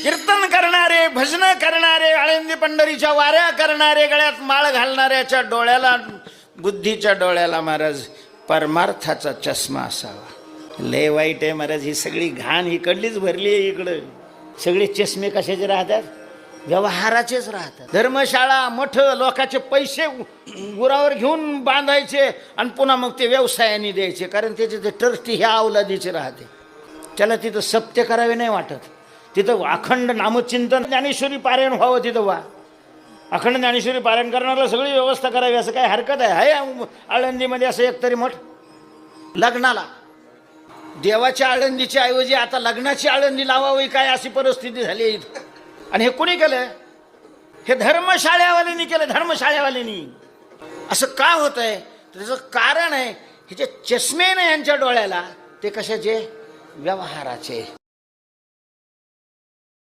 कीर्तन करणारे, भजन करणारे, आळंदी पंढरीच्या वाऱ्या करणारे, गळ्यात माळ घालणाऱ्याच्या डोळ्याला, बुद्धीच्या डोळ्याला महाराज परमार्थाचा चष्मा असावा. लय वाईट आहे महाराज, ही सगळी घाण इकडलीच भरली आहे. इकडं सगळे चष्मे कशाचे राहतात? व्यवहाराचेच राहतात. धर्मशाळा, मठ, लोकांचे पैसे गुरावर घेऊन बांधायचे आणि पुन्हा मग ते व्यवसायाने द्यायचे, कारण त्याचे ते ट्रस्टी ह्या अवलादीचे राहते. त्याला तिथं सत्य करावे नाही वाटत. तिथं अखंड नामचिंतन, ज्ञानेश्वरी पारायण व्हावं. तिथं अखंड ज्ञानेश्वरी पारायण करणाऱ्याला सगळी व्यवस्था करावी, असं काय हरकत आहे? आळंदीमध्ये असं एकतरी मठ. लग्नाला देवाच्या आळंदीच्या ऐवजी आता लग्नाची आळंदी लावावी काय, अशी परिस्थिती झाली आहे इथं. आणि हे कुणी केलं? हे धर्मशाळेवाल्यांनी केलं. धर्मशाळेवाल्यांनी. असं का होत आहे? त्याचं कारण आहे हे जे चष्मे नाही यांच्या डोळ्याला, ते कशाचे? व्यवहाराचे.